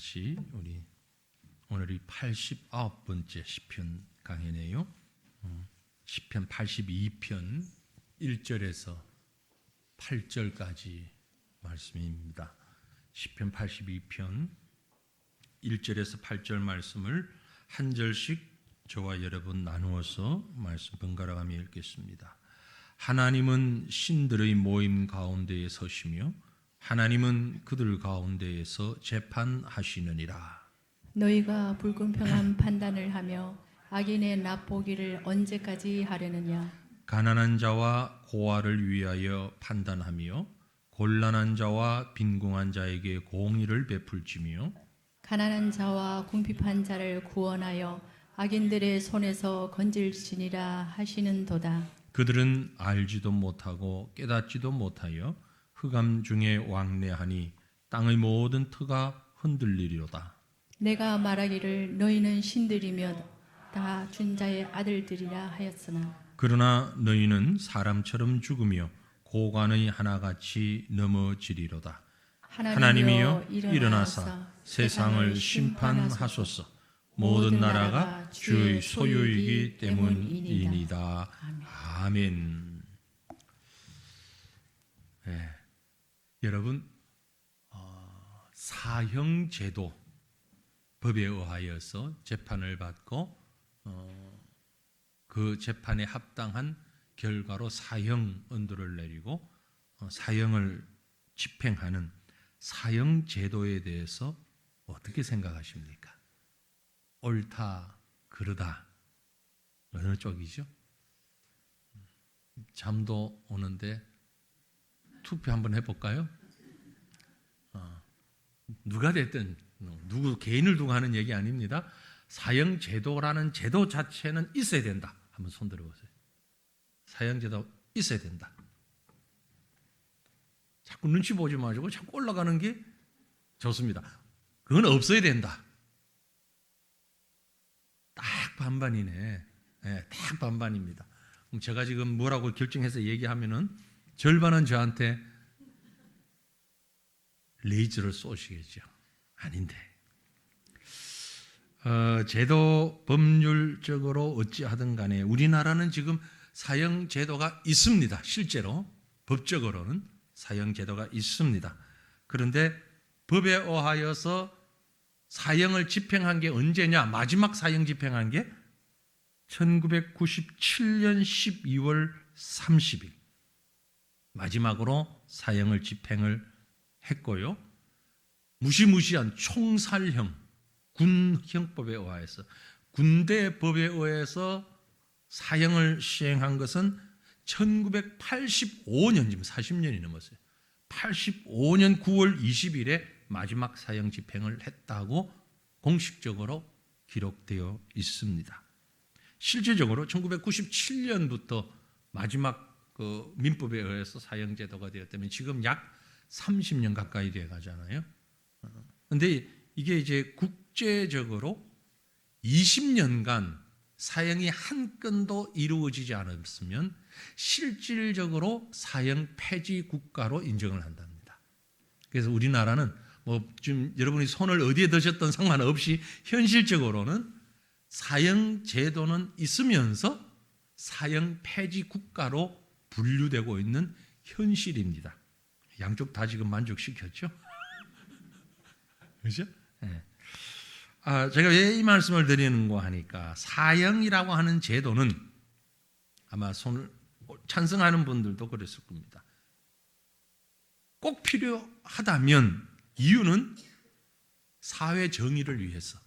다시 우리 오늘이 89번째 시편 강해네요. 시편 82편 1절에서 8절까지 말씀입니다. 시편 82편 1절에서 8절 말씀을 한 절씩 저와 여러분 나누어서 말씀 번갈아가며 읽겠습니다. 하나님은 신들의 모임 가운데에 서시며 하나님은 그들 가운데에서 재판하시느니라. 너희가 불공평한 판단을 하며 악인의 납보기를 언제까지 하려느냐. 가난한 자와 고아를 위하여 판단하며 곤란한 자와 빈궁한 자에게 공의를 베풀지며 가난한 자와 궁핍한 자를 구원하여 악인들의 손에서 건질지니라 하시는도다. 그들은 알지도 못하고 깨닫지도 못하여 흑암 중에 왕래하니 땅의 모든 터가 흔들리리로다. 내가 말하기를 너희는 신들이며 다 준자의 아들들이라 하였으나 그러나 너희는 사람처럼 죽으며 고관의 하나같이 넘어지리로다. 하나님이여 일어나사 세상을 심판하소서. 모든 나라가 주의 소유이기 때문이니이다. 아멘. 네. 여러분, 사형제도 법에 의하여서 재판을 받고 그 재판에 합당한 결과로 사형 언도를 내리고 사형을 집행하는 사형제도에 대해서 어떻게 생각하십니까? 옳다, 그르다, 어느 쪽이죠? 잠도 오는데 투표 한번 해볼까요? 누가 됐든 누구 개인을 두고 하는 얘기 아닙니다. 사형제도라는 제도 자체는 있어야 된다. 한번 손 들어보세요. 사형제도 있어야 된다. 자꾸 눈치 보지 마시고 자꾸 올라가는 게 좋습니다. 그건 없어야 된다. 딱 반반이네. 네, 딱 반반입니다. 그럼 제가 지금 뭐라고 결정해서 얘기하면은 절반은 저한테 레이저를 쏘시겠죠. 아닌데. 제도 법률적으로 어찌하든 간에 우리나라는 지금 사형제도가 있습니다. 실제로 법적으로는 사형제도가 있습니다. 그런데 법에 의하여서 사형을 집행한 게 언제냐? 마지막 사형 집행한 게 1997년 12월 30일 마지막으로 사형을 집행을 했고요. 무시무시한 총살형 군형법에 의해서 군대 법에 의해서 사형을 시행한 것은 1985년, 지금 40년이 넘었어요. 85년 9월 20일에 마지막 사형 집행을 했다고 공식적으로 기록되어 있습니다. 실제적으로 1997년부터 마지막 그 민법에 의해서 사형제도가 되었다면 지금 약 30년 가까이 돼 가잖아요. 그런데 이게 이제 국제적으로 20년간 사형이 한 건도 이루어지지 않았으면 실질적으로 사형 폐지 국가로 인정을 한답니다. 그래서 우리나라는 뭐 지금 여러분이 손을 어디에 드셨든 상관없이 현실적으로는 사형 제도는 있으면서 사형 폐지 국가로 분류되고 있는 현실입니다. 양쪽 다 지금 만족시켰죠? 그렇죠? 네. 제가 왜 이 말씀을 드리는고 하니까 사형이라고 하는 제도는 아마 손을 찬성하는 분들도 그랬을 겁니다. 꼭 필요하다면 이유는 사회 정의를 위해서,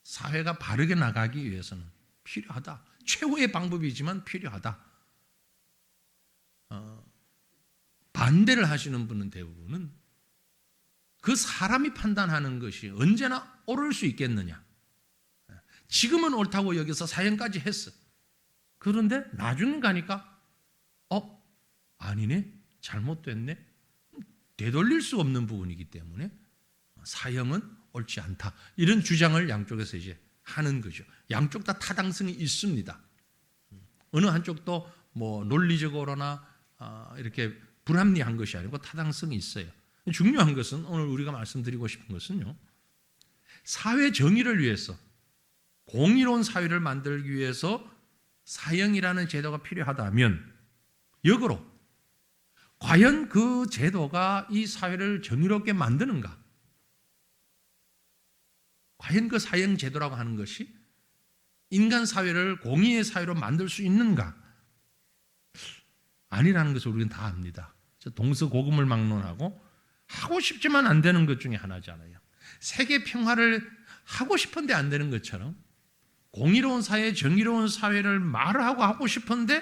사회가 바르게 나가기 위해서는 필요하다. 최후의 방법이지만 필요하다. 반대를 하시는 분은 대부분은 그 사람이 판단하는 것이 언제나 옳을 수 있겠느냐. 지금은 옳다고 여기서 사형까지 했어. 그런데 나중에 가니까 아니네, 잘못됐네, 되돌릴 수 없는 부분이기 때문에 사형은 옳지 않다. 이런 주장을 양쪽에서 이제 하는 거죠. 양쪽 다 타당성이 있습니다. 어느 한쪽도 뭐 논리적으로나 이렇게 불합리한 것이 아니고 타당성이 있어요. 중요한 것은 오늘 우리가 말씀드리고 싶은 것은요, 사회 정의를 위해서, 공의로운 사회를 만들기 위해서 사형이라는 제도가 필요하다면 역으로 과연 그 제도가 이 사회를 정의롭게 만드는가? 과연 그 사형 제도라고 하는 것이 인간 사회를 공의의 사회로 만들 수 있는가? 아니라는 것을 우리는 다 압니다. 동서고금을 막론하고 하고 싶지만 안 되는 것 중에 하나잖아요. 세계 평화를 하고 싶은데 안 되는 것처럼 공의로운 사회, 정의로운 사회를 말하고 하고 싶은데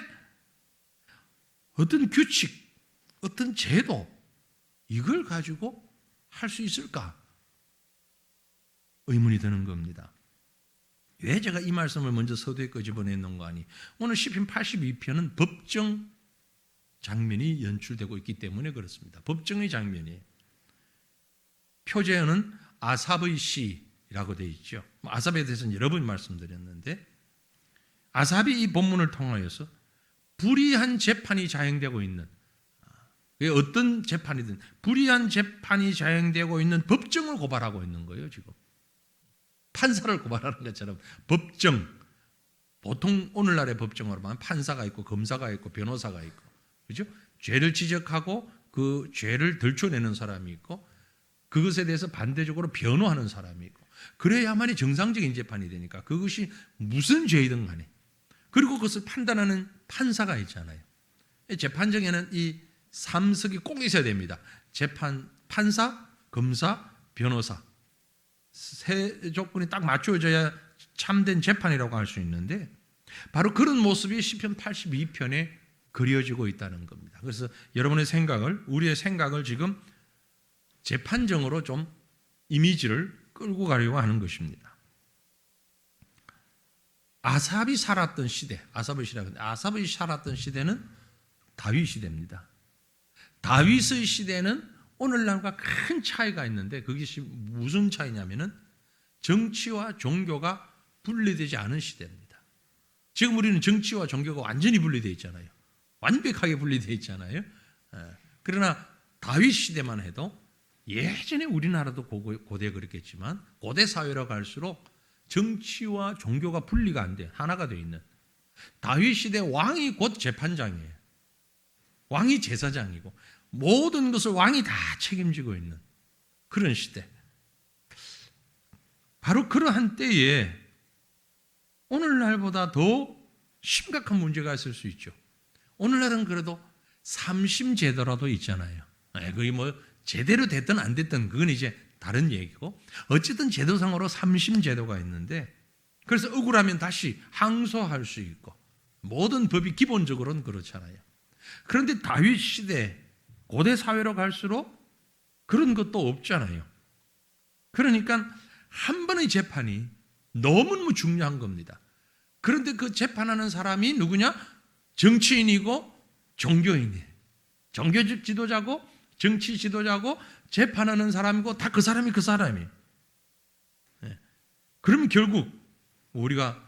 어떤 규칙, 어떤 제도 이걸 가지고 할 수 있을까? 의문이 드는 겁니다. 왜 제가 이 말씀을 먼저 서두에 끄집어내는 거 아니? 오늘 시편 82편은 법정 장면이 연출되고 있기 때문에 그렇습니다. 법정의 장면이. 표제어는 아삽의 시라고 되어 있죠. 아삽에 대해서는 여러 번 말씀드렸는데 아삽이 이 본문을 통하여서 불의한 재판이 자행되고 있는, 어떤 재판이든 불의한 재판이 자행되고 있는 법정을 고발하고 있는 거예요. 지금 판사를 고발하는 것처럼 법정, 보통 오늘날의 법정으로 보면 판사가 있고 검사가 있고 변호사가 있고, 그렇죠? 죄를 지적하고 그 죄를 들춰내는 사람이 있고 그것에 대해서 반대적으로 변호하는 사람이 있고, 그래야만이 정상적인 재판이 되니까 그것이 무슨 죄이든 간에, 그리고 그것을 판단하는 판사가 있잖아요. 재판정에는 이 3석이 꼭 있어야 됩니다. 판사, 검사, 변호사. 세 조건이 딱 맞춰져야 참된 재판이라고 할 수 있는데 바로 그런 모습이 시편 82편에 그려지고 있다는 겁니다. 그래서 여러분의 생각을, 우리의 생각을 지금 재판정으로 좀 이미지를 끌고 가려고 하는 것입니다. 아삽이 살았던 시대, 아삽이 살았던 시대는 다윗 시대입니다. 다윗의 시대는 오늘날과 큰 차이가 있는데 그것이 무슨 차이냐면은 정치와 종교가 분리되지 않은 시대입니다. 지금 우리는 정치와 종교가 완전히 분리되어 있잖아요. 완벽하게 분리되어 있잖아요. 그러나 다윗 시대만 해도 예전에 우리나라도 고대 그랬겠지만 고대 사회로 갈수록 정치와 종교가 분리가 안 돼, 하나가 되어 있는, 다윗 시대 왕이 곧 재판장이에요. 왕이 제사장이고 모든 것을 왕이 다 책임지고 있는 그런 시대. 바로 그러한 때에 오늘날보다 더 심각한 문제가 있을 수 있죠. 오늘날은 그래도 삼심제도라도 있잖아요. 그게 뭐 제대로 됐든 안 됐든 그건 이제 다른 얘기고, 어쨌든 제도상으로 삼심제도가 있는데, 그래서 억울하면 다시 항소할 수 있고 모든 법이 기본적으로는 그렇잖아요. 그런데 다윗 시대, 고대 사회로 갈수록 그런 것도 없잖아요. 그러니까 한 번의 재판이 너무너무 중요한 겁니다. 그런데 그 재판하는 사람이 누구냐? 정치인이고 종교인이에요. 종교 지도자고 정치 지도자고 재판하는 사람이고 다 그 사람이에요. 그러면 결국 우리가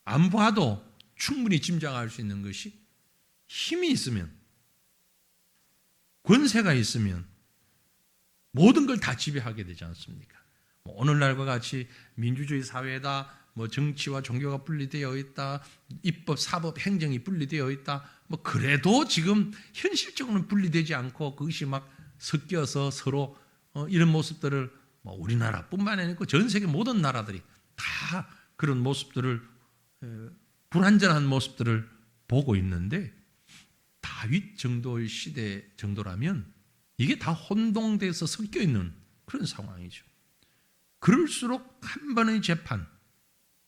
안 봐도 충분히 짐작할 수 있는 것이 힘이 있으면, 권세가 있으면 모든 걸 다 지배하게 되지 않습니까? 오늘날과 같이 민주주의 사회다, 정치와 종교가 분리되어 있다, 입법, 사법, 행정이 분리되어 있다, 그래도 지금 현실적으로는 분리되지 않고 그것이 막 섞여서 서로 이런 모습들을 우리나라뿐만 아니고 전 세계 모든 나라들이 다 그런 모습들을, 불완전한 모습들을 보고 있는데, 다윗 정도의 시대 정도라면 이게 다 혼동돼서 섞여 있는 그런 상황이죠. 그럴수록 한 번의 재판,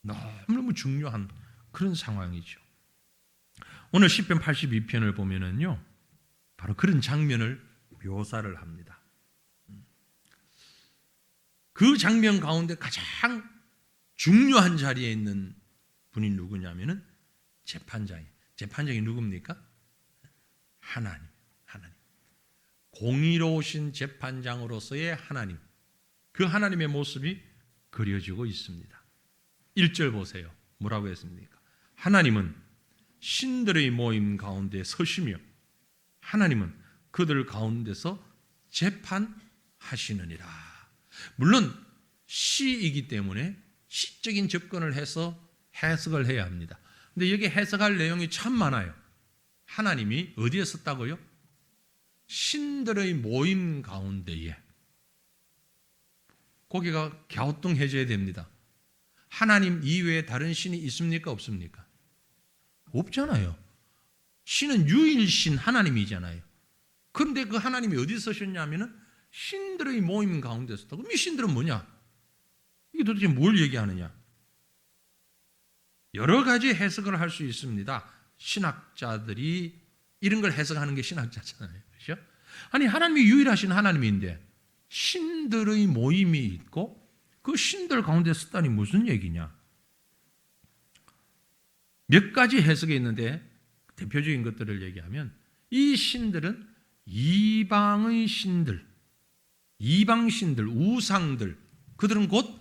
너무너무 중요한 그런 상황이죠. 오늘 시편 82편을 보면은요, 바로 그런 장면을 묘사를 합니다. 그 장면 가운데 가장 중요한 자리에 있는 분이 누구냐면은 재판장이 누굽니까? 하나님. 공의로우신 재판장으로서의 하나님. 그 하나님의 모습이 그려지고 있습니다. 1절 보세요. 뭐라고 했습니까? 하나님은 신들의 모임 가운데 서시며 하나님은 그들 가운데서 재판하시느니라. 물론 시이기 때문에 시적인 접근을 해서 해석을 해야 합니다. 근데 여기 해석할 내용이 참 많아요. 하나님이 어디에 썼다고요? 신들의 모임 가운데에. 고개가 갸우뚱해져야 됩니다. 하나님 이외에 다른 신이 있습니까? 없습니까? 없잖아요. 신은 유일신 하나님이잖아요. 그런데 그 하나님이 어디 쓰셨냐면은 신들의 모임 가운데 썼다고. 그럼 이 신들은 뭐냐? 이게 도대체 뭘 얘기하느냐? 여러 가지 해석을 할 수 있습니다. 신학자들이 이런 걸 해석하는 게 신학자잖아요. 그렇죠? 아니 하나님이 유일하신 하나님인데 신들의 모임이 있고 그 신들 가운데 썼다니 무슨 얘기냐? 몇 가지 해석이 있는데 대표적인 것들을 얘기하면 이 신들은 이방의 신들, 이방 신들, 우상들, 그들은 곧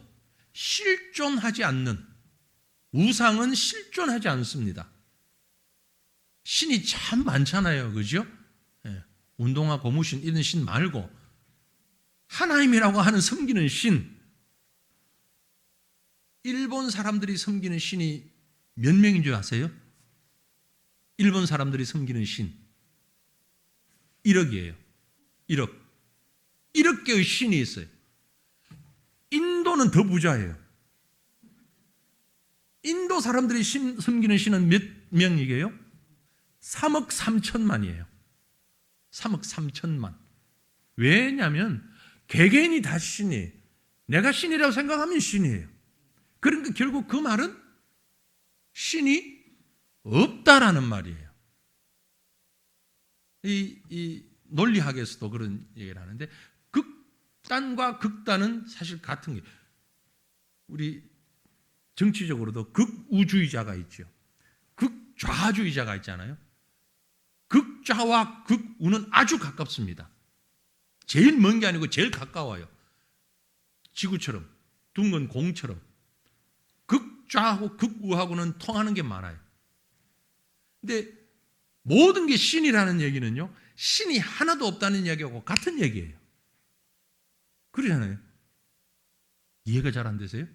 실존하지 않는, 우상은 실존하지 않습니다. 신이 참 많잖아요. 그죠? 예, 운동화, 고무신 이런 신 말고 하나님이라고 하는 섬기는 신, 일본 사람들이 섬기는 신이 몇 명인 줄 아세요? 일본 사람들이 섬기는 신 1억이에요. 1억. 1억 개의 신이 있어요. 인도는 더 부자예요. 인도 사람들이 섬기는 신은 몇 명이게요? 3억 3천만이에요. 3억 3천만. 왜냐하면 개개인이 다 신이에요. 내가 신이라고 생각하면 신이에요. 그러니까 결국 그 말은 신이 없다라는 말이에요. 이 논리학에서도 그런 얘기를 하는데 극단과 극단은 사실 같은 게, 우리 정치적으로도 극우주의자가 있죠. 극좌주의자가 있잖아요. 극좌와 극우는 아주 가깝습니다. 제일 먼 게 아니고 제일 가까워요. 지구처럼, 둥근 공처럼. 극좌하고 극우하고는 통하는 게 많아요. 근데 모든 게 신이라는 얘기는요, 신이 하나도 없다는 얘기하고 같은 얘기예요. 그러잖아요. 이해가 잘 안 되세요?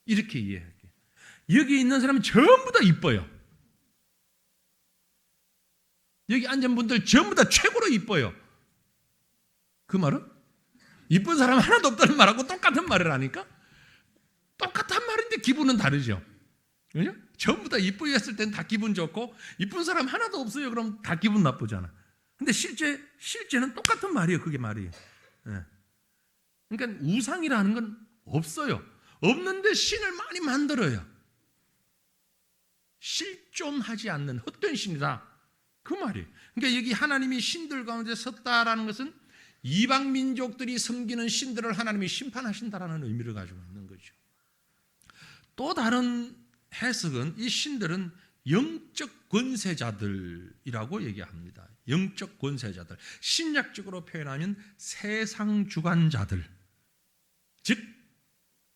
이렇게 이해할게요. 여기 있는 사람은 전부 다 이뻐요. 여기 앉은 분들 전부 다 최고로 이뻐요. 그 말은? 이쁜 사람 하나도 없다는 말하고 똑같은 말을 하니까 똑같은 말인데 기분은 다르죠. 그죠? 전부 다 이쁘게 했을 땐 다 기분 좋고 이쁜 사람 하나도 없어요. 그럼 다 기분 나쁘잖아. 근데 실제는 똑같은 말이에요. 그게 말이에요. 네. 그러니까 우상이라는 건 없어요. 없는데 신을 많이 만들어요. 실존하지 않는 헛된 신이다. 그 말이에요. 그러니까 여기 하나님이 신들 가운데 섰다라는 것은 이방 민족들이 섬기는 신들을 하나님이 심판하신다라는 의미를 가지고 있는 거죠. 또 다른 해석은 이 신들은 영적 권세자들이라고 얘기합니다. 영적 권세자들. 신약적으로 표현하면 세상 주관자들. 즉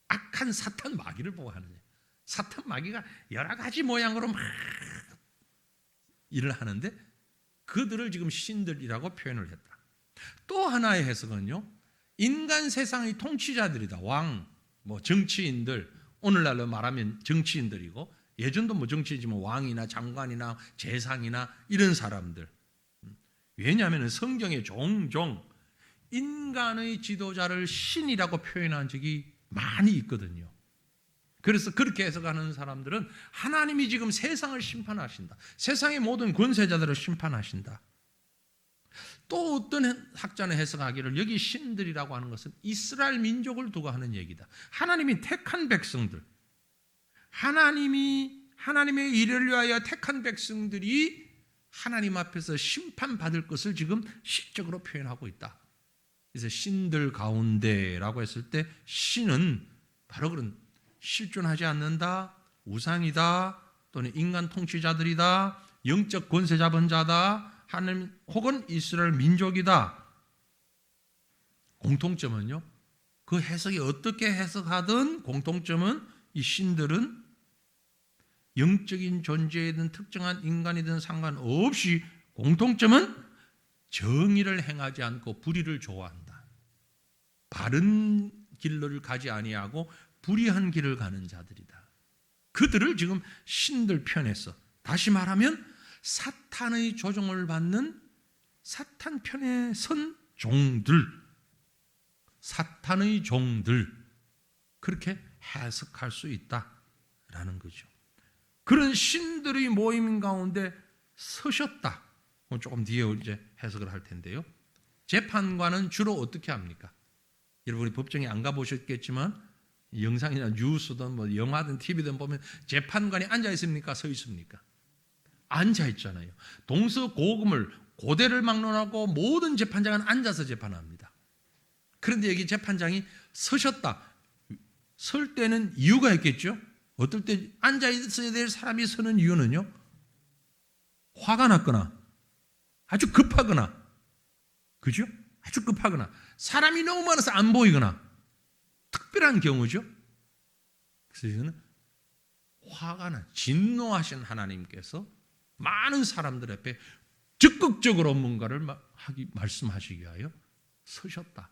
악한 사탄 마귀를 보고 하는 거예요. 사탄 마귀가 여러 가지 모양으로 막 일을 하는데 그들을 지금 신들이라고 표현을 했다. 또 하나의 해석은요, 인간 세상의 통치자들이다. 왕, 정치인들, 오늘날로 말하면 정치인들이고, 예전도 정치이지만 왕이나 장관이나 재상이나 이런 사람들. 왜냐하면 성경에 종종 인간의 지도자를 신이라고 표현한 적이 많이 있거든요. 그래서 그렇게 해석하는 사람들은 하나님이 지금 세상을 심판하신다. 세상의 모든 권세자들을 심판하신다. 또 어떤 학자는 해석하기를 여기 신들이라고 하는 것은 이스라엘 민족을 두고 하는 얘기다. 하나님이 택한 백성들, 하나님의 일을 위하여 택한 백성들이 하나님 앞에서 심판받을 것을 지금 시적으로 표현하고 있다. 그래서 신들 가운데라고 했을 때 신은 바로 그런 실존하지 않는다, 우상이다, 또는 인간 통치자들이다, 영적 권세 잡은 자다, 하나님 혹은 이스라엘 민족이다. 공통점은요, 그 해석이 어떻게 해석하든 공통점은 이 신들은 영적인 존재이든 특정한 인간이든 상관없이 공통점은 정의를 행하지 않고 불의를 좋아한다. 바른 길을 가지 아니하고 불의한 길을 가는 자들이다. 그들을 지금 신들 편에서, 다시 말하면 사탄의 조종을 받는 사탄 편에 선 종들, 사탄의 종들, 그렇게 해석할 수 있다라는 거죠. 그런 신들의 모임 가운데 서셨다. 조금 뒤에 이제 해석을 할 텐데요. 재판관은 주로 어떻게 합니까? 여러분이 법정에 안 가보셨겠지만 영상이나 뉴스든 뭐 영화든 TV든 보면 재판관이 앉아 있습니까? 서 있습니까? 앉아 있잖아요. 동서고금을, 고대를 막론하고 모든 재판장은 앉아서 재판합니다. 그런데 여기 재판장이 서셨다. 설 때는 이유가 있겠죠. 어떨 때 앉아 있어야 될 사람이 서는 이유는요, 화가 났거나 아주 급하거나, 그죠? 아주 급하거나 사람이 너무 많아서 안 보이거나 특별한 경우죠. 그래서 이거는 화가 나, 진노하신 하나님께서 많은 사람들 앞에 적극적으로 뭔가를 말씀하시기 위하여 서셨다.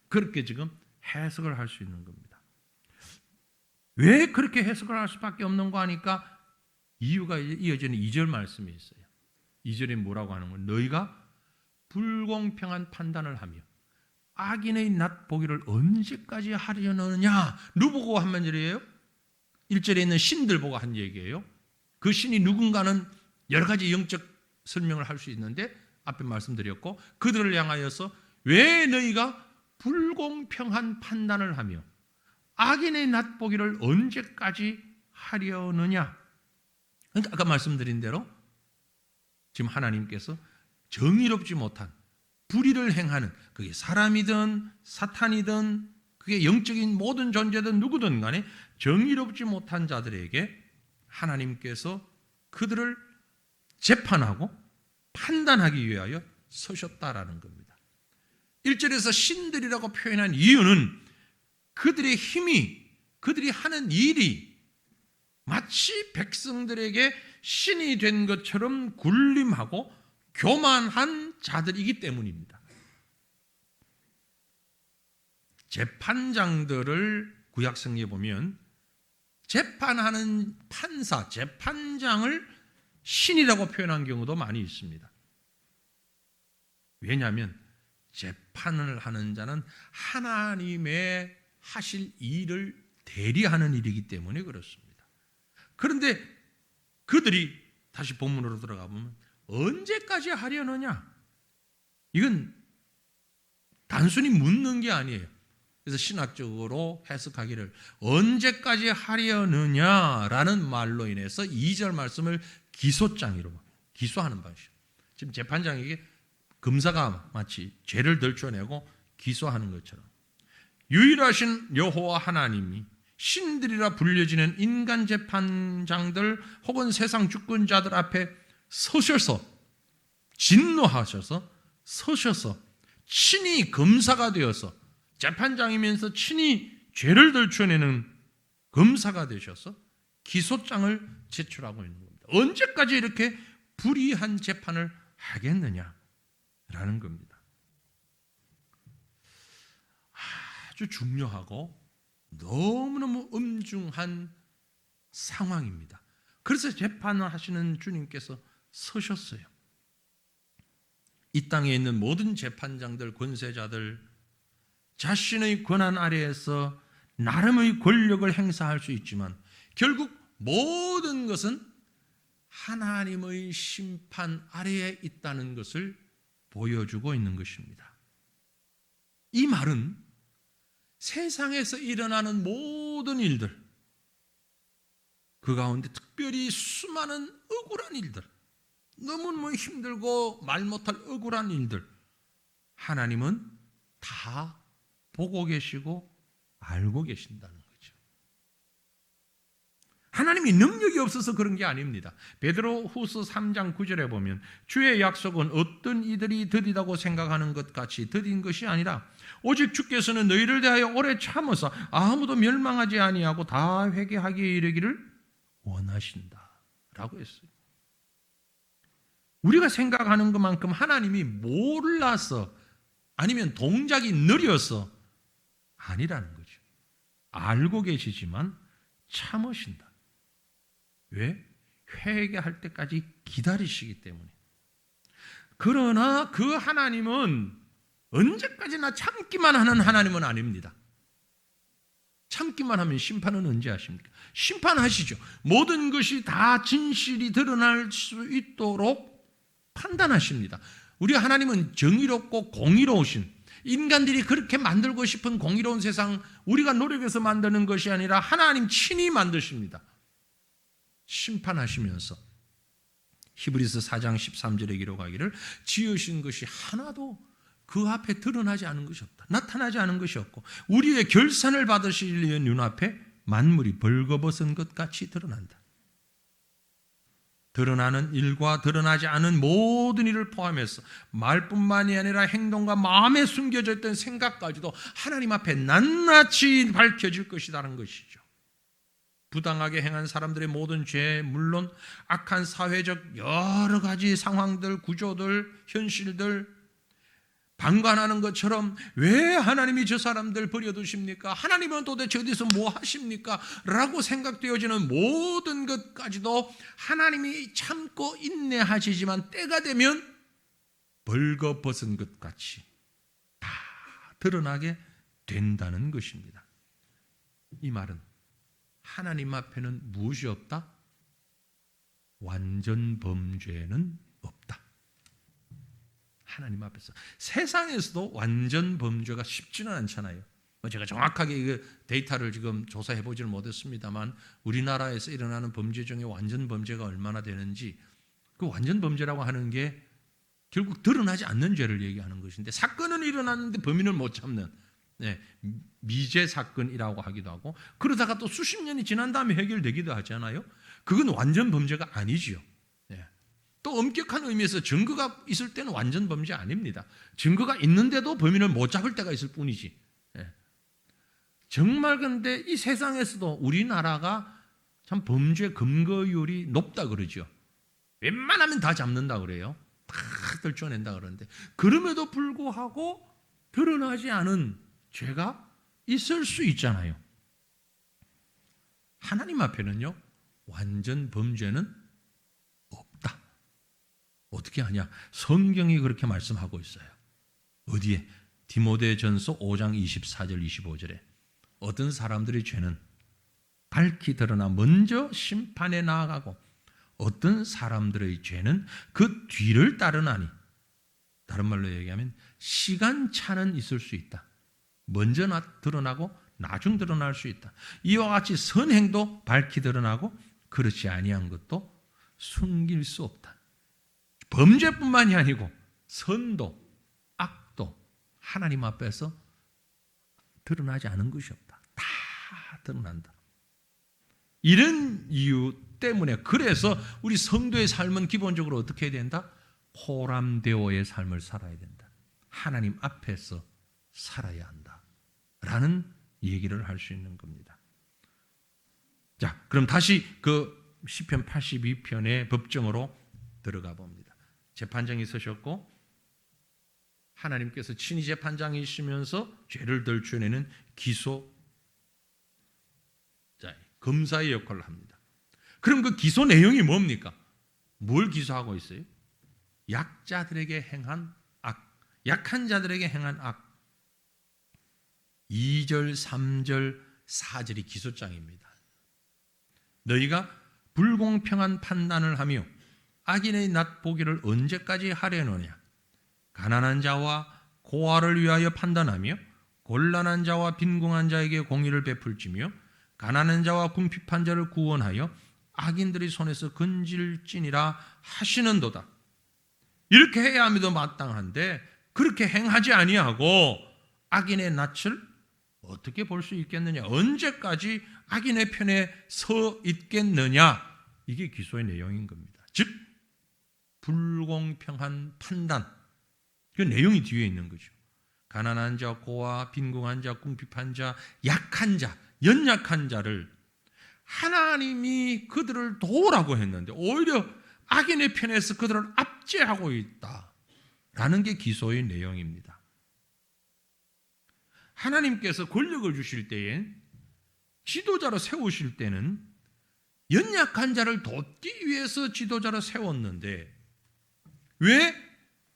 그렇게 지금 해석을 할 수 있는 겁니다. 왜 그렇게 해석을 할 수밖에 없는 거 하니까 이유가 이어지는 2절 말씀이 있어요. 2절에 뭐라고 하는 거예요? 너희가 불공평한 판단을 하며 악인의 낫 보기를 언제까지 하려느냐. 누구 보고 한 말이에요? 1절에 있는 신들 보고 한 얘기예요. 그 신이 누군가는 여러 가지 영적 설명을 할 수 있는데 앞에 말씀드렸고, 그들을 향하여서 왜 너희가 불공평한 판단을 하며 악인의 낫 보기를 언제까지 하려느냐. 그러니까 아까 말씀드린 대로 지금 하나님께서 정의롭지 못한 불의를 행하는, 그게 사람이든 사탄이든 그게 영적인 모든 존재든 누구든 간에 정의롭지 못한 자들에게 하나님께서 그들을 재판하고 판단하기 위하여 서셨다라는 겁니다. 1절에서 신들이라고 표현한 이유는 그들의 힘이, 그들이 하는 일이 마치 백성들에게 신이 된 것처럼 군림하고 교만한 자들이기 때문입니다. 재판장들을 구약성경에 보면 재판하는 판사, 재판장을 신이라고 표현한 경우도 많이 있습니다. 왜냐하면 재판을 하는 자는 하나님의 하실 일을 대리하는 일이기 때문에 그렇습니다. 그런데 그들이 다시 본문으로 들어가 보면 언제까지 하려느냐? 이건 단순히 묻는 게 아니에요. 그래서 신학적으로 해석하기를 언제까지 하려느냐라는 말로 인해서 2절 말씀을 기소장이로 기소하는 방식. 지금 재판장에게 검사가 마치 죄를 들춰내고 기소하는 것처럼 유일하신 여호와 하나님이 신들이라 불려지는 인간 재판장들 혹은 세상 주권자들 앞에 서셔서 진노하셔서 서셔서 친히 검사가 되어서 재판장이면서 친히 죄를 들춰내는 검사가 되셔서 기소장을 제출하고 있는 겁니다. 언제까지 이렇게 불의한 재판을 하겠느냐라는 겁니다. 아주 중요하고 너무너무 엄중한 상황입니다. 그래서 재판을 하시는 주님께서 서셨어요. 이 땅에 있는 모든 재판장들, 권세자들 자신의 권한 아래에서 나름의 권력을 행사할 수 있지만 결국 모든 것은 하나님의 심판 아래에 있다는 것을 보여주고 있는 것입니다. 이 말은 세상에서 일어나는 모든 일들, 그 가운데 특별히 수많은 억울한 일들, 너무 힘들고 말 못할 억울한 일들, 하나님은 다 보고 계시고 알고 계신다는 거죠. 하나님이 능력이 없어서 그런 게 아닙니다. 베드로후서 3장 9절에 보면 주의 약속은 어떤 이들이 더디다고 생각하는 것 같이 더딘 것이 아니라 오직 주께서는 너희를 대하여 오래 참으사 아무도 멸망하지 아니하고 다 회개하기에 이르기를 원하신다라고 했어요. 우리가 생각하는 것만큼 하나님이 몰라서 아니면 동작이 느려서 아니라는 거죠. 알고 계시지만 참으신다. 왜? 회개할 때까지 기다리시기 때문에. 그러나 그 하나님은 언제까지나 참기만 하는 하나님은 아닙니다. 참기만 하면 심판은 언제 하십니까? 심판하시죠. 모든 것이 다 진실이 드러날 수 있도록 판단하십니다. 우리 하나님은 정의롭고 공의로우신, 인간들이 그렇게 만들고 싶은 공의로운 세상, 우리가 노력해서 만드는 것이 아니라 하나님 친히 만드십니다. 심판하시면서 히브리서 4장 13절에 기록하기를 지으신 것이 하나도 그 앞에 드러나지 않은 것이 없다. 나타나지 않은 것이 없고 우리의 결산을 받으실 눈앞에 만물이 벌거벗은 것 같이 드러난다. 드러나는 일과 드러나지 않은 모든 일을 포함해서 말뿐만이 아니라 행동과 마음에 숨겨져 있던 생각까지도 하나님 앞에 낱낱이 밝혀질 것이라는 것이죠. 부당하게 행한 사람들의 모든 죄, 물론 악한 사회적 여러 가지 상황들, 구조들, 현실들 방관하는 것처럼 왜 하나님이 저 사람들 버려두십니까? 하나님은 도대체 어디서 뭐 하십니까? 라고 생각되어지는 모든 것까지도 하나님이 참고 인내하시지만 때가 되면 벌거벗은 것 같이 다 드러나게 된다는 것입니다. 이 말은 하나님 앞에는 무엇이 없다? 완전 범죄는 없다. 하나님 앞에서. 세상에서도 완전 범죄가 쉽지는 않잖아요. 제가 정확하게 데이터를 지금 조사해 보지는 못했습니다만 우리나라에서 일어나는 범죄 중에 완전 범죄가 얼마나 되는지, 그 완전 범죄라고 하는 게 결국 드러나지 않는 죄를 얘기하는 것인데, 사건은 일어났는데 범인을 못 잡는 미제 사건이라고 하기도 하고, 그러다가 또 수십 년이 지난 다음에 해결되기도 하잖아요. 그건 완전 범죄가 아니지요. 또 엄격한 의미에서 증거가 있을 때는 완전 범죄 아닙니다. 증거가 있는데도 범인을 못 잡을 때가 있을 뿐이지. 정말 근데 이 세상에서도 우리나라가 참 범죄 검거율이 높다 그러죠. 웬만하면 다 잡는다 그래요. 다 들춰낸다 그러는데, 그럼에도 불구하고 드러나지 않은 죄가 있을 수 있잖아요. 하나님 앞에는요, 완전 범죄는 없다. 어떻게 하냐? 성경이 그렇게 말씀하고 있어요. 어디에? 디모데전서 5장 24절 25절에 어떤 사람들의 죄는 밝히 드러나 먼저 심판에 나아가고 어떤 사람들의 죄는 그 뒤를 따르나니, 다른 말로 얘기하면 시간차는 있을 수 있다. 먼저 드러나고 나중 드러날 수 있다. 이와 같이 선행도 밝히 드러나고 그렇지 아니한 것도 숨길 수 없다. 범죄뿐만이 아니고 선도, 악도 하나님 앞에서 드러나지 않은 것이 없다. 다 드러난다. 이런 이유 때문에, 그래서 우리 성도의 삶은 기본적으로 어떻게 해야 된다? 호람되어의 삶을 살아야 된다. 하나님 앞에서 살아야 한다 라는 얘기를 할 수 있는 겁니다. 자, 그럼 다시 그 시편 82편의 법정으로 들어가 봅니다. 재판장이 서셨고 하나님께서 친히 재판장이시면서 죄를 들춰내는 검사의 역할을 합니다. 그럼 그 기소 내용이 뭡니까? 뭘 기소하고 있어요? 약자들에게 행한 악, 약한 자들에게 행한 악. 2절, 3절, 4절이 기소장입니다. 너희가 불공평한 판단을 하며 악인의 낫 보기를 언제까지 하려느냐? 가난한 자와 고아를 위하여 판단하며 곤란한 자와 빈궁한 자에게 공의를 베풀지며 가난한 자와 궁핍한 자를 구원하여 악인들의 손에서 건질지니라 하시는도다. 이렇게 해야 함에도 마땅한데 그렇게 행하지 아니하고 악인의 낯을 어떻게 볼 수 있겠느냐? 언제까지 악인의 편에 서 있겠느냐? 이게 기소의 내용인 겁니다. 즉 불공평한 판단, 그 내용이 뒤에 있는 거죠. 가난한 자, 고아, 빈궁한 자, 궁핍한 자, 약한 자, 연약한 자를 하나님이 그들을 도우라고 했는데 오히려 악인의 편에서 그들을 압제하고 있다라는 게 기소의 내용입니다. 하나님께서 권력을 주실 때에 지도자로 세우실 때는 연약한 자를 돕기 위해서 지도자로 세웠는데 왜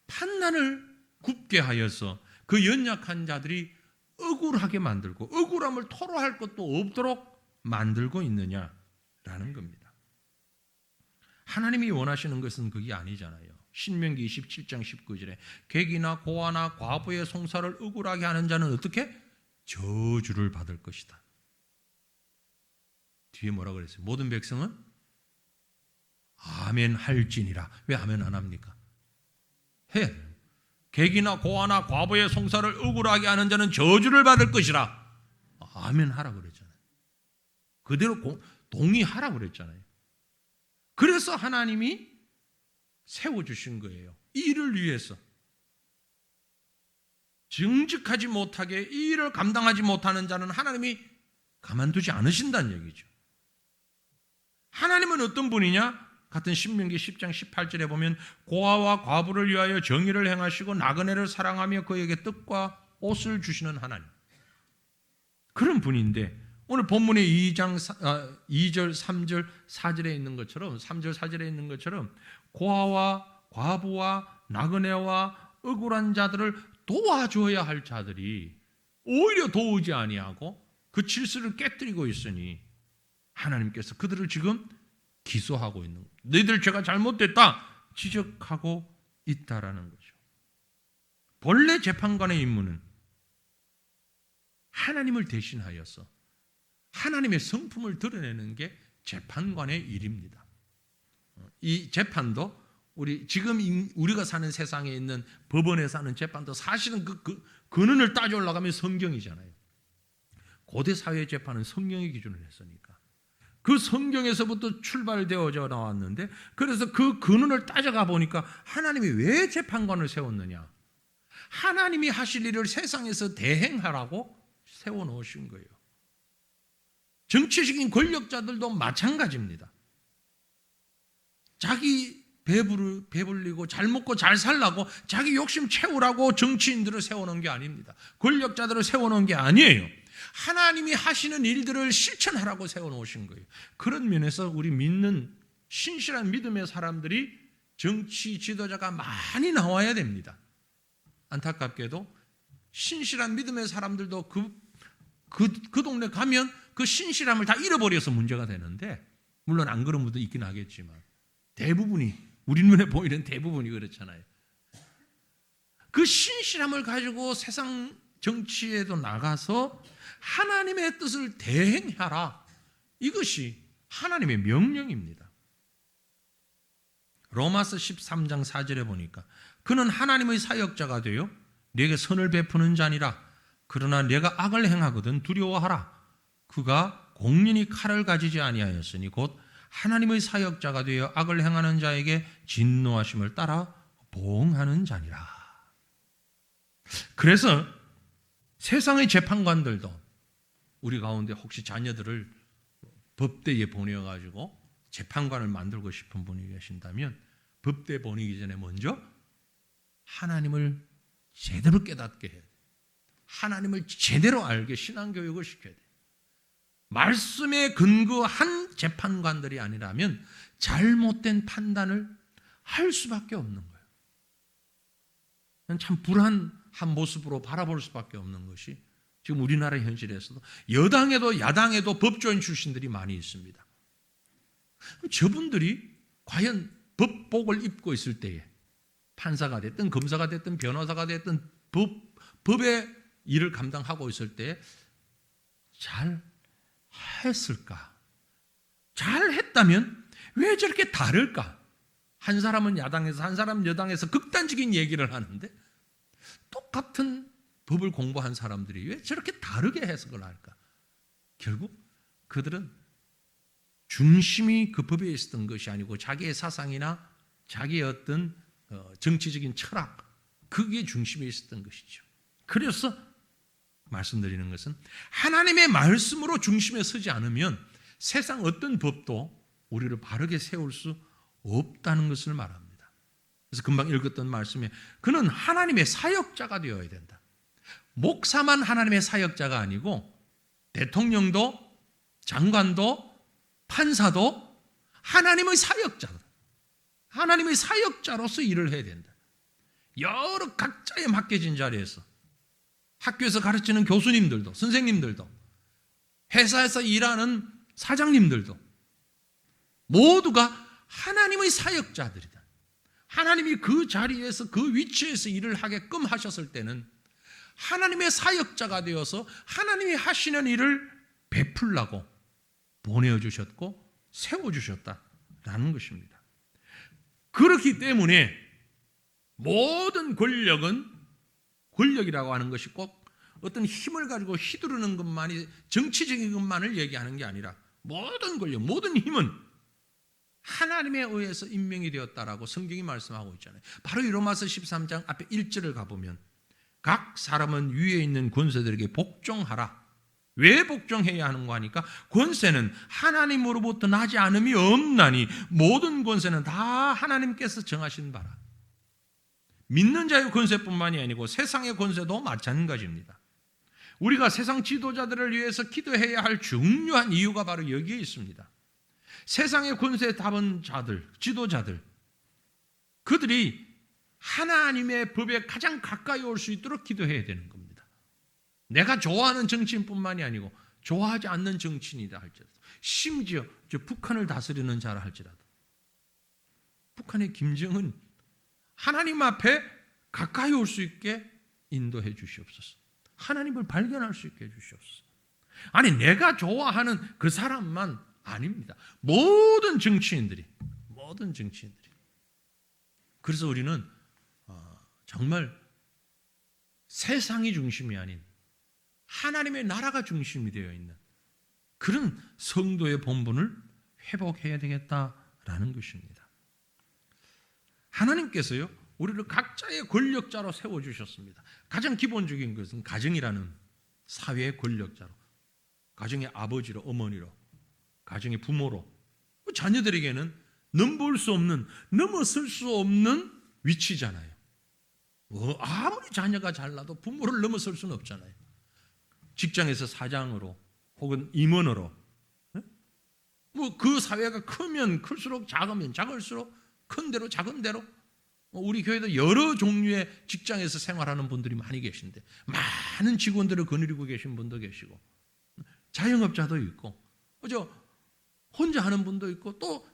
판단을 굽게 하여서 그 연약한 자들이 억울하게 만들고 억울함을 토로할 것도 없도록 만들고 있느냐라는 겁니다. 하나님이 원하시는 것은 그게 아니잖아요. 신명기 27장 19절에 객이나 고아나 과부의 송사를 억울하게 하는 자는 어떻게? 저주를 받을 것이다. 뒤에 뭐라고 그랬어요? 모든 백성은 아멘 할지니라. 왜 아멘 안 합니까? 해야 돼요. 객이나 고아나 과부의 송사를 억울하게 하는 자는 저주를 받을 것이라. 아멘 하라 그랬잖아요. 그대로 동의하라 그랬잖아요. 그래서 하나님이 세워주신 거예요. 이 일을 위해서. 정직하지 못하게 이 일을 감당하지 못하는 자는 하나님이 가만두지 않으신다는 얘기죠. 하나님은 어떤 분이냐? 같은 신명기 10장 18절에 보면 고아와 과부를 위하여 정의를 행하시고 나그네를 사랑하며 그에게 떡과 옷을 주시는 하나님. 그런 분인데 오늘 본문의 2절, 3절, 4절에 있는 것처럼 3절, 4절에 있는 것처럼 고아와 과부와 나그네와 억울한 자들을 도와줘야 할 자들이 오히려 도우지 아니하고 그 질서를 깨뜨리고 있으니 하나님께서 그들을 지금 기소하고 있는 거예요. 너희들 죄가 잘못됐다 지적하고 있다라는 거죠. 본래 재판관의 임무는 하나님을 대신하여서 하나님의 성품을 드러내는 게 재판관의 일입니다. 이 재판도 지금 우리가 사는 세상에 있는 법원에 사는 재판도 사실은 그 근원을 따져 올라가면 성경이잖아요. 고대 사회 재판은 성경의 기준을 했으니까 그 성경에서부터 출발되어져 나왔는데 그래서 그 근원을 따져가 보니까 하나님이 왜 재판관을 세웠느냐? 하나님이 하실 일을 세상에서 대행하라고 세워놓으신 거예요. 정치적인 권력자들도 마찬가지입니다. 자기 배불리고 잘 먹고 잘 살라고 자기 욕심 채우라고 정치인들을 세워놓은 게 아닙니다. 권력자들을 세워놓은 게 아니에요. 하나님이 하시는 일들을 실천하라고 세워놓으신 거예요. 그런 면에서 우리 믿는 신실한 믿음의 사람들이 정치 지도자가 많이 나와야 됩니다. 안타깝게도 신실한 믿음의 사람들도 그 동네 가면 그 신실함을 다 잃어버려서 문제가 되는데 물론 안 그런 분도 있긴 하겠지만 대부분이 우리 눈에 보이는 대부분이 그렇잖아요. 그 신실함을 가지고 세상 정치에도 나가서 하나님의 뜻을 대행하라. 이것이 하나님의 명령입니다. 로마서 13장 4절에 보니까 그는 하나님의 사역자가 되어 네게 선을 베푸는 자니라. 그러나 내가 악을 행하거든 두려워하라. 그가 공연히 칼을 가지지 아니하였으니 곧 하나님의 사역자가 되어 악을 행하는 자에게 진노하심을 따라 보응하는 자니라. 그래서 세상의 재판관들도 우리 가운데 혹시 자녀들을 법대에 보내어가지고 재판관을 만들고 싶은 분이 계신다면 법대 보내기 전에 먼저 하나님을 제대로 깨닫게 해야 돼요. 하나님을 제대로 알게 신앙교육을 시켜야 돼요. 말씀에 근거한 재판관들이 아니라면 잘못된 판단을 할 수밖에 없는 거예요. 참 불안한 모습으로 바라볼 수밖에 없는 것이 지금 우리나라 현실에서도 여당에도 야당에도 법조인 출신들이 많이 있습니다. 저분들이 과연 법복을 입고 있을 때에 판사가 됐든 검사가 됐든 변호사가 됐든 법의 일을 감당하고 있을 때 잘 했을까? 잘 했다면 왜 저렇게 다를까? 한 사람은 야당에서 한 사람은 여당에서 극단적인 얘기를 하는데 똑같은 법을 공부한 사람들이 왜 저렇게 다르게 해석을 할까? 결국 그들은 중심이 그 법에 있었던 것이 아니고 자기의 사상이나 자기의 어떤 정치적인 철학, 그게 중심에 있었던 것이죠. 그래서 말씀드리는 것은 하나님의 말씀으로 중심에 서지 않으면 세상 어떤 법도 우리를 바르게 세울 수 없다는 것을 말합니다. 그래서 금방 읽었던 말씀에 그는 하나님의 사역자가 되어야 된다. 목사만 하나님의 사역자가 아니고 대통령도 장관도 판사도 하나님의 사역자, 하나님의 사역자로서 일을 해야 된다. 여러 각자에 맡겨진 자리에서 학교에서 가르치는 교수님들도 선생님들도 회사에서 일하는 사장님들도 모두가 하나님의 사역자들이다. 하나님이 그 자리에서 그 위치에서 일을 하게끔 하셨을 때는 하나님의 사역자가 되어서 하나님이 하시는 일을 베풀라고 보내주셨고 세워주셨다라는 것입니다. 그렇기 때문에 모든 권력이라고 하는 것이 꼭 어떤 힘을 가지고 휘두르는 것만이 정치적인 것만을 얘기하는 게 아니라 모든 권력, 모든 힘은 하나님에 의해서 임명이 되었다라고 성경이 말씀하고 있잖아요. 바로 이 로마서 13장 앞에 1절을 가보면 각 사람은 위에 있는 권세들에게 복종하라. 왜 복종해야 하는가 하니까 권세는 하나님으로부터 나지 않음이 없나니 모든 권세는 다 하나님께서 정하신 바라. 믿는 자의 권세뿐만이 아니고 세상의 권세도 마찬가지입니다. 우리가 세상 지도자들을 위해서 기도해야 할 중요한 이유가 바로 여기에 있습니다. 세상의 권세에 잡은 자들, 지도자들, 그들이 하나님의 법에 가장 가까이 올 수 있도록 기도해야 되는 겁니다. 내가 좋아하는 정치인뿐만이 아니고 좋아하지 않는 정치인이다 할지라도, 심지어 북한을 다스리는 자라 할지라도 북한의 김정은 하나님 앞에 가까이 올 수 있게 인도해 주시옵소서. 하나님을 발견할 수 있게 해 주시옵소서. 아니 내가 좋아하는 그 사람만 아닙니다. 모든 정치인들이. 그래서 우리는 정말 세상이 중심이 아닌 하나님의 나라가 중심이 되어 있는 그런 성도의 본분을 회복해야 되겠다라는 것입니다. 하나님께서요, 우리를 각자의 권력자로 세워주셨습니다. 가장 기본적인 것은 가정이라는 사회의 권력자로, 가정의 아버지로, 어머니로, 가정의 부모로, 자녀들에게는 넘볼 수 없는, 넘어설 수 없는 위치잖아요. 아무리 자녀가 잘나도 부모를 넘어설 수는 없잖아요. 직장에서 사장으로 혹은 임원으로, 그 사회가 크면 클수록, 작으면 작을수록, 큰 대로 작은 대로, 우리 교회도 여러 종류의 직장에서 생활하는 분들이 많이 계신데 많은 직원들을 거느리고 계신 분도 계시고 자영업자도 있고 혼자 하는 분도 있고 또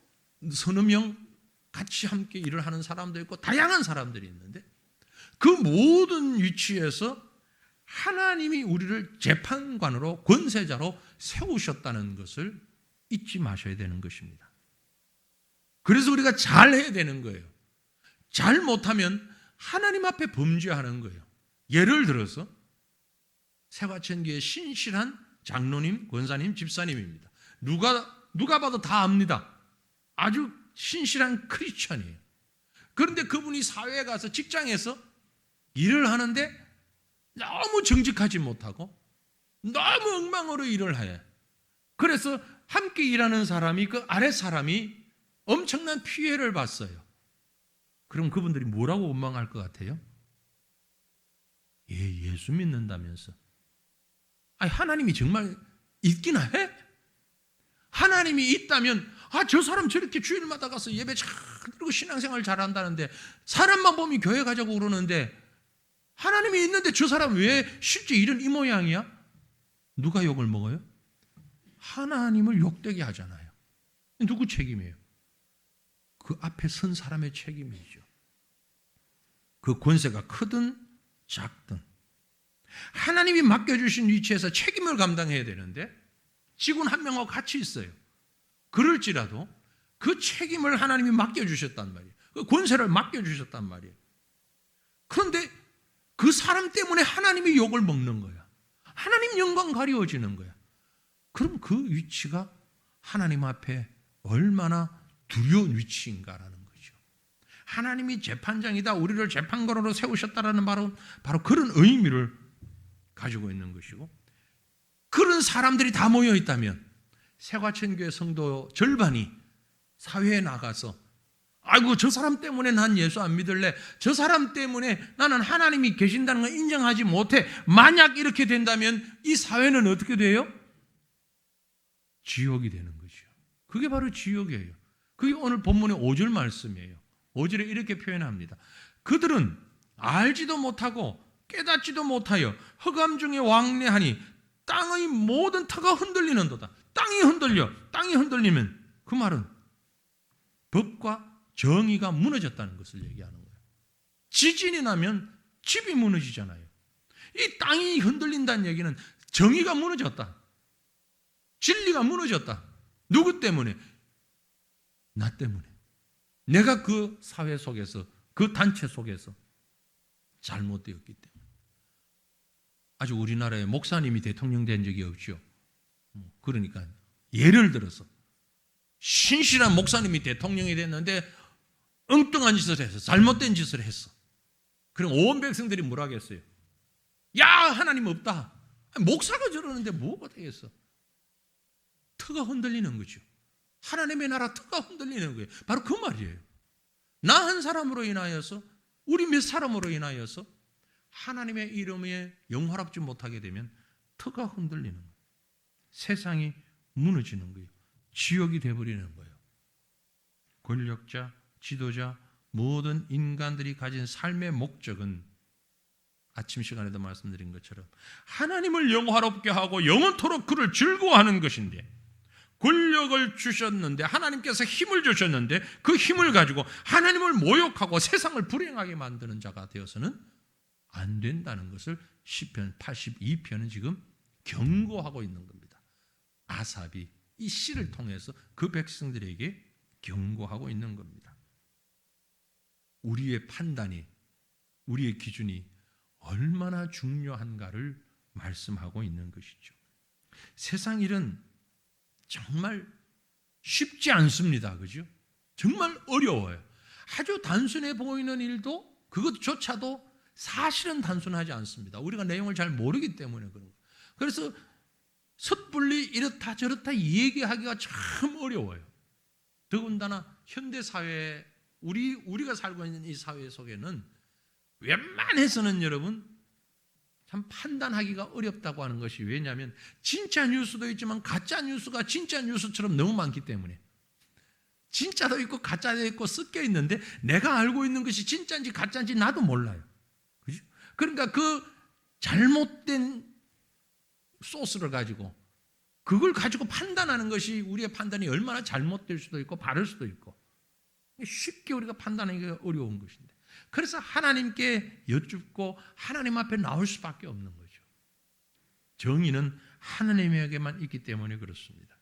서너 명 같이 함께 일을 하는 사람도 있고 다양한 사람들이 있는데 그 모든 위치에서 하나님이 우리를 재판관으로 권세자로 세우셨다는 것을 잊지 마셔야 되는 것입니다. 그래서 우리가 잘해야 되는 거예요. 잘 못하면 하나님 앞에 범죄하는 거예요. 예를 들어서 세화천교의 신실한 장로님, 권사님, 집사님입니다. 누가 봐도 다 압니다. 아주 신실한 크리스천이에요. 그런데 그분이 사회에 가서 직장에서 일을 하는데 너무 정직하지 못하고 너무 엉망으로 일을 해. 그래서 함께 일하는 사람이, 그 아래 사람이 엄청난 피해를 봤어요. 그럼 그분들이 뭐라고 원망할 것 같아요? 예수 믿는다면서. 아니, 하나님이 정말 있기나 해? 하나님이 있다면 저 사람 저렇게 주일마다 가서 예배 잘 드리고 신앙생활 잘한다는데 사람만 보면 교회 가자고 그러는데 하나님이 있는데 저 사람 왜 실제 일은 이 모양이야? 누가 욕을 먹어요? 하나님을 욕되게 하잖아요. 누구 책임이에요? 그 앞에 선 사람의 책임이죠. 그 권세가 크든 작든 하나님이 맡겨주신 위치에서 책임을 감당해야 되는데 직원 한 명하고 같이 있어요. 그럴지라도 그 책임을 하나님이 맡겨주셨단 말이에요. 그 권세를 맡겨주셨단 말이에요. 그런데 그 사람 때문에 하나님이 욕을 먹는 거야. 하나님 영광 가리워지는 거야. 그럼 그 위치가 하나님 앞에 얼마나 두려운 위치인가라는 거죠. 하나님이 재판장이다, 우리를 재판관으로 세우셨다라는 바로 그런 의미를 가지고 있는 것이고, 그런 사람들이 다 모여 있다면 세화천교회 성도 절반이 사회에 나가서 아이고 저 사람 때문에 난 예수 안 믿을래. 저 사람 때문에 나는 하나님이 계신다는 걸 인정하지 못해. 만약 이렇게 된다면 이 사회는 어떻게 돼요? 지옥이 되는 거죠. 그게 바로 지옥이에요. 그게 오늘 본문의 5절 말씀이에요. 5절에 이렇게 표현합니다. 그들은 알지도 못하고 깨닫지도 못하여 흑암 중에 왕래하니 땅의 모든 터가 흔들리는도다. 땅이 흔들리면 그 말은 법과 정의가 무너졌다는 것을 얘기하는 거예요. 지진이 나면 집이 무너지잖아요. 이 땅이 흔들린다는 얘기는 정의가 무너졌다. 진리가 무너졌다. 누구 때문에? 나 때문에. 내가 그 사회 속에서, 그 단체 속에서 잘못되었기 때문에. 아주 우리나라에 목사님이 대통령 된 적이 없죠. 그러니까 예를 들어서 신실한 목사님이 대통령이 됐는데 엉뚱한 짓을 했어. 잘못된 짓을 했어. 그럼 온 백성들이 뭐라 하겠어요? 야, 하나님 없다. 목사가 저러는데 뭐가 되겠어? 터가 흔들리는 거죠. 하나님의 나라 터가 흔들리는 거예요. 바로 그 말이에요. 나 한 사람으로 인하여서, 우리 몇 사람으로 인하여서 하나님의 이름에 영화롭지 못하게 되면 터가 흔들리는 거예요. 세상이 무너지는 거예요. 지옥이 되어버리는 거예요. 권력자, 지도자, 모든 인간들이 가진 삶의 목적은 아침 시간에도 말씀드린 것처럼 하나님을 영화롭게 하고 영원토록 그를 즐거워하는 것인데, 권력을 주셨는데, 하나님께서 힘을 주셨는데 그 힘을 가지고 하나님을 모욕하고 세상을 불행하게 만드는 자가 되어서는 안 된다는 것을 시편 82편은 지금 경고하고 있는 겁니다. 아삽이 이 시를 통해서 그 백성들에게 경고하고 있는 겁니다. 우리의 판단이, 우리의 기준이 얼마나 중요한가를 말씀하고 있는 것이죠. 세상 일은 정말 쉽지 않습니다. 그죠? 정말 어려워요. 아주 단순해 보이는 일도, 그것조차도 사실은 단순하지 않습니다. 우리가 내용을 잘 모르기 때문에 그런 거예요. 그래서 섣불리 이렇다 저렇다 얘기하기가 참 어려워요. 더군다나 현대사회, 우리가 살고 있는 이 사회 속에는 웬만해서는 여러분 참 판단하기가 어렵다고 하는 것이, 왜냐하면 진짜 뉴스도 있지만 가짜 뉴스가 진짜 뉴스처럼 너무 많기 때문에, 진짜도 있고 가짜도 있고 섞여 있는데 내가 알고 있는 것이 진짜인지 가짜인지 나도 몰라요. 그죠? 그러니까 그 잘못된 소스를 가지고, 그걸 가지고 판단하는 것이, 우리의 판단이 얼마나 잘못될 수도 있고 바를 수도 있고 쉽게 우리가 판단하기가 어려운 것인데, 그래서 하나님께 여쭙고 하나님 앞에 나올 수밖에 없는 거죠. 정의는 하나님에게만 있기 때문에 그렇습니다.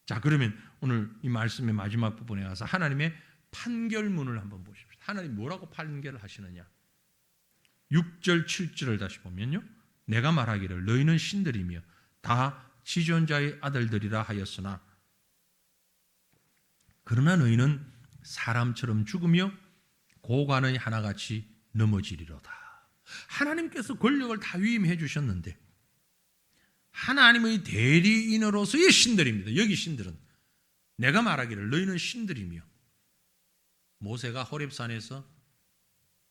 자, 그러면 오늘 이 말씀의 마지막 부분에 가서 하나님의 판결문을 한번 보십시오. 하나님 뭐라고 판결을 하시느냐. 6절 7절을 다시 보면요, 내가 말하기를 너희는 신들이며 다 지존자의 아들들이라 하였으나 그러나 너희는 사람처럼 죽으며 고관의 하나같이 넘어지리로다. 하나님께서 권력을 다 위임해 주셨는데 하나님의 대리인으로서의 신들입니다. 여기 신들은 내가 말하기를 너희는 신들이며, 모세가 호렙산에서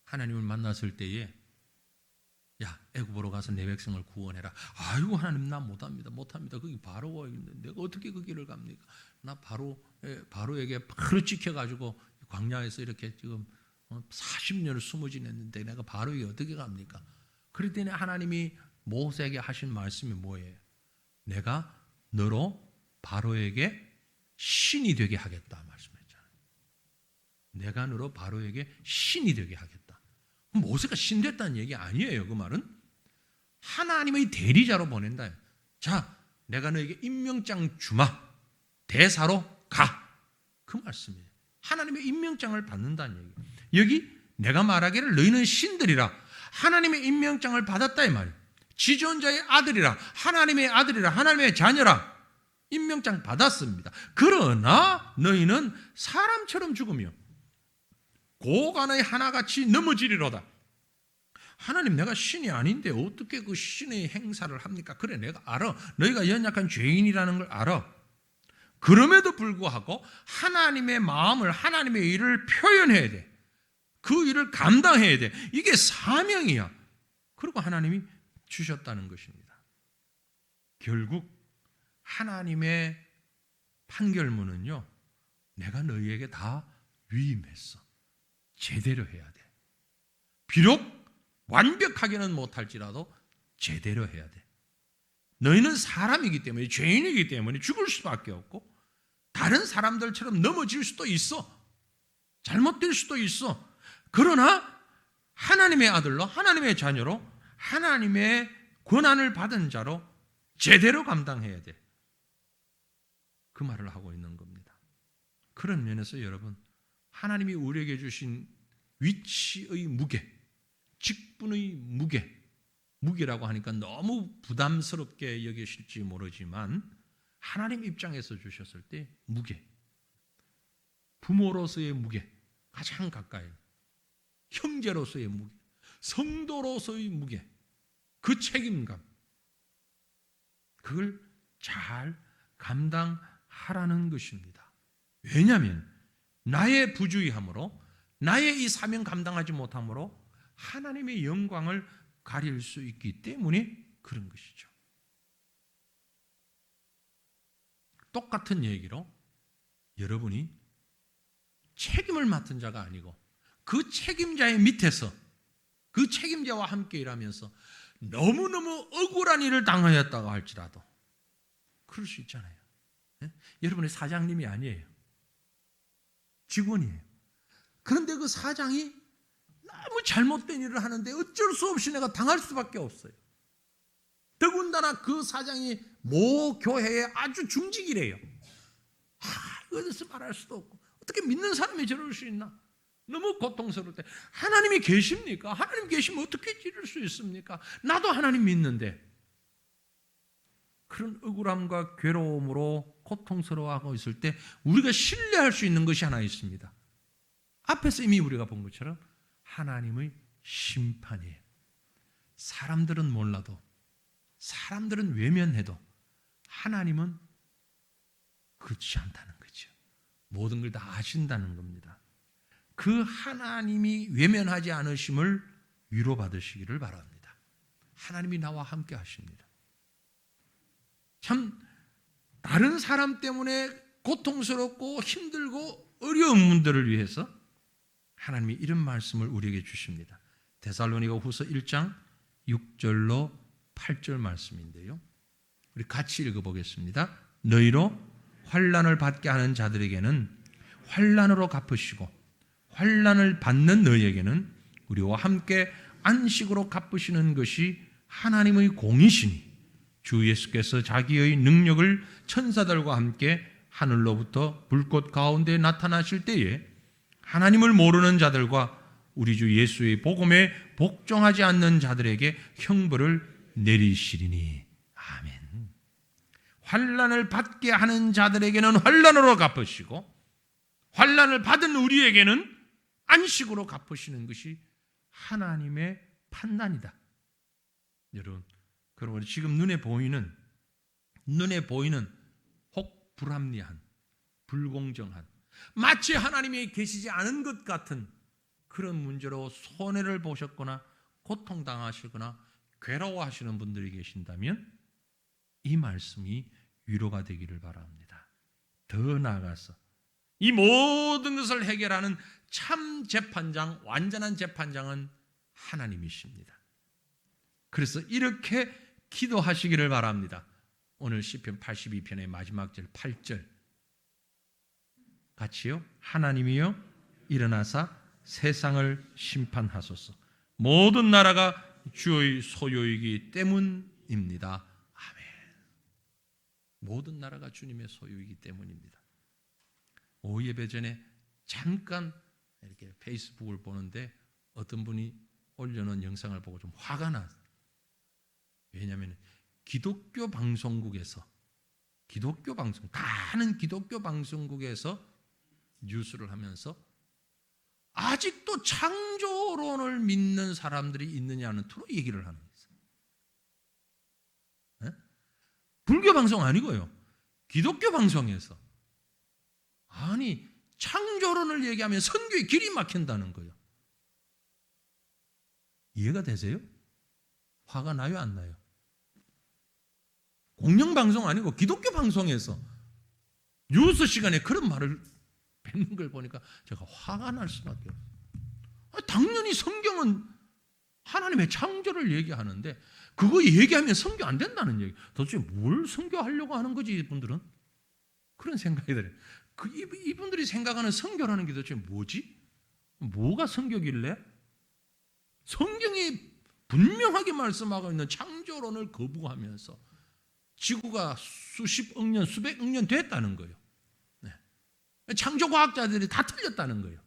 하나님을 만났을 때에 야, 애굽으로 가서 내 백성을 구원해라. 아이고 하나님 나 못합니다. 거기 바로가 있는데 내가 어떻게 그 길을 갑니까? 나 바로에게 바로 찍혀가지고 광야에서 이렇게 지금 40년을 숨어 지냈는데 내가 바로에게 어떻게 갑니까? 그랬더니 하나님이 모세에게 하신 말씀이 뭐예요? 내가 너로 바로에게 신이 되게 하겠다 말씀했잖아요. 내가 너로 바로에게 신이 되게 하겠다. 모세가 신 됐다는 얘기 아니에요. 그 말은 하나님의 대리자로 보낸다. 자, 내가 너에게 임명장 주마. 대사로 가. 그 말씀이에요. 하나님의 임명장을 받는다는 얘기예요. 여기 내가 말하기를 너희는 신들이라, 하나님의 임명장을 받았다 이 말이에요. 지존자의 아들이라, 하나님의 아들이라, 하나님의 자녀라 임명장 받았습니다. 그러나 너희는 사람처럼 죽으며 고관의 하나같이 넘어지리로다. 하나님, 내가 신이 아닌데 어떻게 그 신의 행사를 합니까? 그래, 내가 알아. 너희가 연약한 죄인이라는 걸 알아. 그럼에도 불구하고 하나님의 마음을, 하나님의 일을 표현해야 돼. 그 일을 감당해야 돼. 이게 사명이야. 그리고 하나님이 주셨다는 것입니다. 결국 하나님의 판결문은요, 내가 너희에게 다 위임했어. 제대로 해야 돼. 비록 완벽하게는 못할지라도 제대로 해야 돼. 너희는 사람이기 때문에, 죄인이기 때문에 죽을 수밖에 없고, 다른 사람들처럼 넘어질 수도 있어. 잘못될 수도 있어. 그러나 하나님의 아들로, 하나님의 자녀로, 하나님의 권한을 받은 자로 제대로 감당해야 돼. 그 말을 하고 있는 겁니다. 그런 면에서 여러분, 하나님이 우리에게 주신 위치의 무게, 직분의 무게라고 하니까 너무 부담스럽게 여기실지 모르지만 하나님 입장에서 주셨을 때 무게, 부모로서의 무게, 가장 가까이, 형제로서의 무게, 성도로서의 무게, 그 책임감, 그걸 잘 감당하라는 것입니다. 왜냐하면 나의 부주의함으로, 나의 이 사명 감당하지 못함으로 하나님의 영광을 가릴 수 있기 때문에 그런 것이죠. 똑같은 얘기로 여러분이 책임을 맡은 자가 아니고 그 책임자의 밑에서 그 책임자와 함께 일하면서 너무너무 억울한 일을 당하였다고 할지라도 그럴 수 있잖아요. 네? 여러분의 사장님이 아니에요. 직원이에요. 그런데 그 사장이 너무 잘못된 일을 하는데 어쩔 수 없이 내가 당할 수밖에 없어요. 더군다나 그 사장이 모 교회의 아주 중직이래요. 어디서 말할 수도 없고 어떻게 믿는 사람이 저럴 수 있나? 너무 고통스러울 때 하나님이 계십니까? 하나님 계시면 어떻게 이럴 수 있습니까? 나도 하나님 믿는데. 그런 억울함과 괴로움으로 고통스러워하고 있을 때 우리가 신뢰할 수 있는 것이 하나 있습니다. 앞에서 이미 우리가 본 것처럼 하나님의 심판이에요. 사람들은 몰라도, 사람들은 외면해도 하나님은 그렇지 않다는 거죠. 모든 걸 다 아신다는 겁니다. 그 하나님이 외면하지 않으심을 위로받으시기를 바랍니다. 하나님이 나와 함께 하십니다. 참 다른 사람 때문에 고통스럽고 힘들고 어려운 분들을 위해서 하나님이 이런 말씀을 우리에게 주십니다. 데살로니가 후서 1장 6절로 8절 말씀인데요. 우리 같이 읽어보겠습니다. 너희로 환난을 받게 하는 자들에게는 환난으로 갚으시고 환난을 받는 너희에게는 우리와 함께 안식으로 갚으시는 것이 하나님의 공이시니 주 예수께서 자기의 능력을 천사들과 함께 하늘로부터 불꽃 가운데 나타나실 때에 하나님을 모르는 자들과 우리 주 예수의 복음에 복종하지 않는 자들에게 형벌을 내리시리니. 아멘. 환난을 받게 하는 자들에게는 환난으로 갚으시고 환난을 받은 우리에게는 안식으로 갚으시는 것이 하나님의 판단이다. 여러분, 그러므로 지금 눈에 보이는 혹 불합리한, 불공정한, 마치 하나님이 계시지 않은 것 같은 그런 문제로 손해를 보셨거나 고통당하시거나 괴로워하시는 분들이 계신다면 이 말씀이 위로가 되기를 바랍니다. 더 나아가서 이 모든 것을 해결하는 참 재판장, 완전한 재판장은 하나님이십니다. 그래서 이렇게 기도하시기를 바랍니다. 오늘 시편 82편의 마지막 절 8절 같이요. 하나님이여 일어나사 세상을 심판하소서. 모든 나라가 주의 소유이기 때문입니다. 아멘. 모든 나라가 주님의 소유이기 때문입니다. 오후 예배 전에 잠깐 이렇게 페이스북을 보는데 어떤 분이 올려놓은 영상을 보고 좀 화가 났어요. 왜냐하면 기독교 방송국에서 다른 기독교 방송국에서 뉴스를 하면서 아직도 창조론을 믿는 사람들이 있느냐는 투로 얘기를 하는 거예요. 불교 방송 아니고요. 기독교 방송에서 아니 창조론을 얘기하면 선교의 길이 막힌다는 거예요. 이해가 되세요? 화가 나요, 안 나요? 공영방송 아니고 기독교 방송에서 뉴스 시간에 그런 말을 뱉는 걸 보니까 제가 화가 날 수밖에 없어요. 당연히 성경은 하나님의 창조를 얘기하는데 그거 얘기하면 선교 안 된다는 얘기. 도대체 뭘 선교하려고 하는 거지 이분들은? 그런 생각이 들어요. 이분들이 생각하는 선교라는 게 도대체 뭐지? 뭐가 선교길래? 성경이 분명하게 말씀하고 있는 창조론을 거부하면서 지구가 수십억 년, 수백억 년 됐다는 거예요. 네. 창조과학자들이 다 틀렸다는 거예요.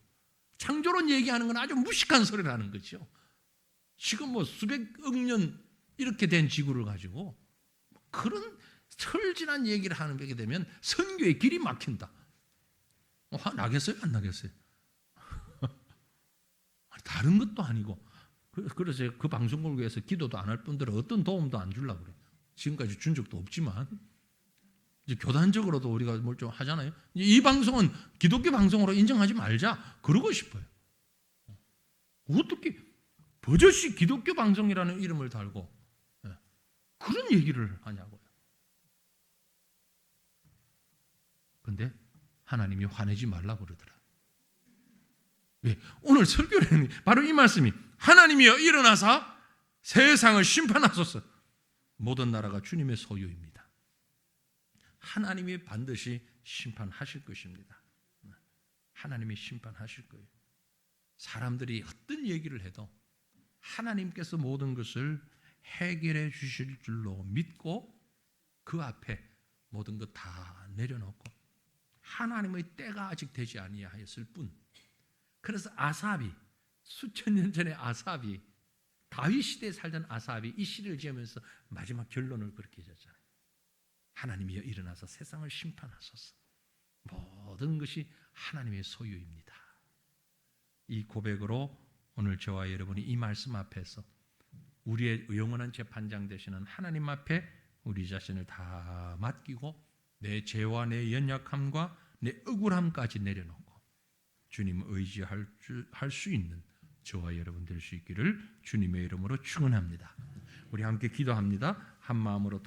창조론 얘기하는 건 아주 무식한 소리라는 거죠. 지금 뭐 수백억 년 이렇게 된 지구를 가지고 그런 철진한 얘기를 하게 되면 선교의 길이 막힌다. 화 나겠어요? 안 나겠어요? 다른 것도 아니고 그래서 그 방송국을 위해서 기도도 안 할 분들은 어떤 도움도 안 주려고 그래요. 지금까지 준 적도 없지만 이제 교단적으로도 우리가 뭘 좀 하잖아요. 이 방송은 기독교 방송으로 인정하지 말자 그러고 싶어요. 어떻게 버젓이 기독교 방송이라는 이름을 달고 그런 얘기를 하냐고요. 그런데 하나님이 화내지 말라고 그러더라. 왜? 오늘 설교는 바로 이 말씀이 하나님이여 일어나사 세상을 심판하소서. 모든 나라가 주님의 소유입니다. 하나님이 반드시 심판하실 것입니다. 하나님이 심판하실 거예요. 사람들이 어떤 얘기를 해도 하나님께서 모든 것을 해결해 주실 줄로 믿고 그 앞에 모든 것 다 내려놓고 하나님의 때가 아직 되지 아니하였을 뿐. 그래서 아삽이 수천 년 전에 아삽이 다윗 시대에 살던 아삽이 이 시를 지으면서 마지막 결론을 그렇게 해줬잖아요. 하나님이여 일어나서 세상을 심판하소서. 모든 것이 하나님의 소유입니다. 이 고백으로 오늘 저와 여러분이 이 말씀 앞에서 우리의 영원한 재판장 되시는 하나님 앞에 우리 자신을 다 맡기고 내 죄와 내 연약함과 내 억울함까지 내려놓고 주님 의지할 수 있는 저와 여러분 될 수 있기를 주님의 이름으로 축원합니다. 우리 함께 기도합니다. 한 마음으로